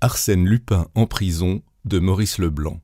Arsène Lupin en prison de Maurice Leblanc.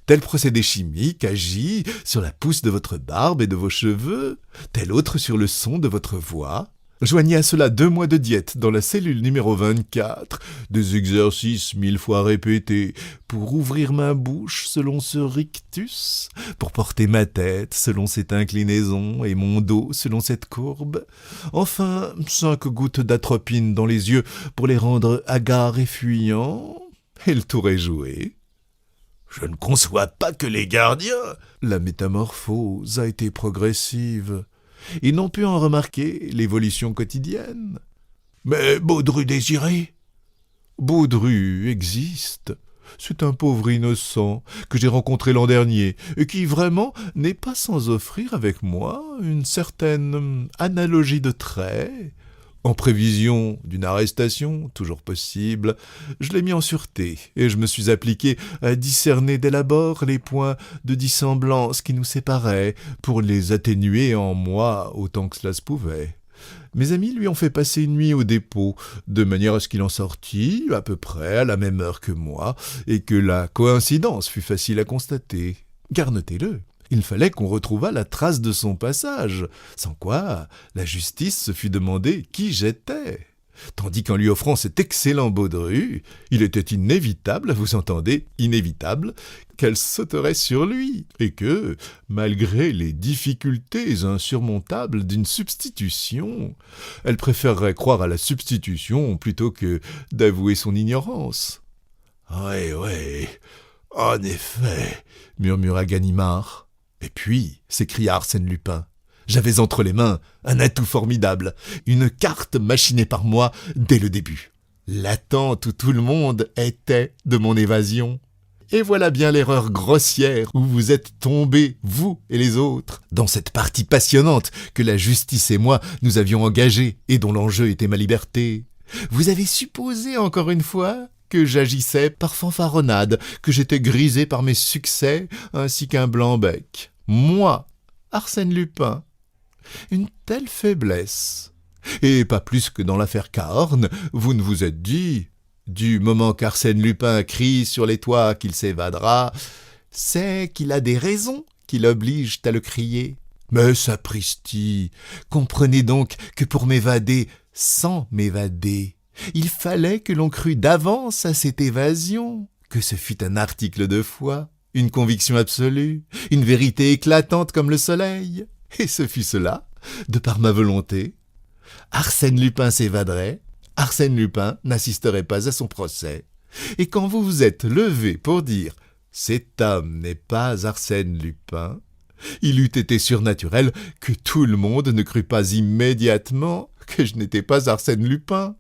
Tel procédé chimique agit sur la pousse de votre barbe et de vos cheveux, tel autre sur le son de votre voix. Joignez à cela 2 mois de diète dans la cellule numéro 24, des exercices 1000 fois répétés pour ouvrir ma bouche selon ce rictus, pour porter ma tête selon cette inclinaison et mon dos selon cette courbe. Enfin, 5 gouttes d'atropine dans les yeux pour les rendre hagards et fuyants. Et le tour est joué. Je ne conçois pas que les gardiens... La métamorphose a été progressive. Ils n'ont pu en remarquer l'évolution quotidienne. Mais Baudru-Désiré? Baudru existe. C'est un pauvre innocent que j'ai rencontré l'an dernier et qui, vraiment, n'est pas sans offrir avec moi une certaine analogie de traits. En prévision d'une arrestation, toujours possible, je l'ai mis en sûreté et je me suis appliqué à discerner dès l'abord les points de dissemblance qui nous séparaient pour les atténuer en moi autant que cela se pouvait. Mes amis lui ont fait passer une nuit au dépôt, de manière à ce qu'il en sortît à peu près à la même heure que moi et que la coïncidence fût facile à constater. Car notez-le, il fallait qu'on retrouvât la trace de son passage, sans quoi la justice se fût demandé qui j'étais. Tandis qu'en lui offrant cet excellent Baudru, il était inévitable, vous entendez, inévitable, qu'elle sauterait sur lui, et que, malgré les difficultés insurmontables d'une substitution, elle préférerait croire à la substitution plutôt que d'avouer son ignorance. « Oui, en effet, » murmura Ganimard. « Et puis, » s'écria Arsène Lupin, « j'avais entre les mains un atout formidable, une carte machinée par moi dès le début. L'attente où tout le monde était de mon évasion. Et voilà bien l'erreur grossière où vous êtes tombés, vous et les autres, dans cette partie passionnante que la justice et moi nous avions engagée et dont l'enjeu était ma liberté. Vous avez supposé encore une fois que j'agissais par fanfaronnade, que j'étais grisé par mes succès ainsi qu'un blanc-bec. Moi, Arsène Lupin, une telle faiblesse. Et pas plus que dans l'affaire Cahorn, vous ne vous êtes dit, du moment qu'Arsène Lupin crie sur les toits qu'il s'évadera, c'est qu'il a des raisons qui l'obligent à le crier. Mais sapristi, comprenez donc que pour m'évader sans m'évader, il fallait que l'on crût d'avance à cette évasion, que ce fût un article de foi, une conviction absolue, une vérité éclatante comme le soleil. Et ce fut cela, de par ma volonté. Arsène Lupin s'évaderait, Arsène Lupin n'assisterait pas à son procès. Et quand vous vous êtes levé pour dire « cet homme n'est pas Arsène Lupin », il eût été surnaturel que tout le monde ne crût pas immédiatement que je n'étais pas Arsène Lupin.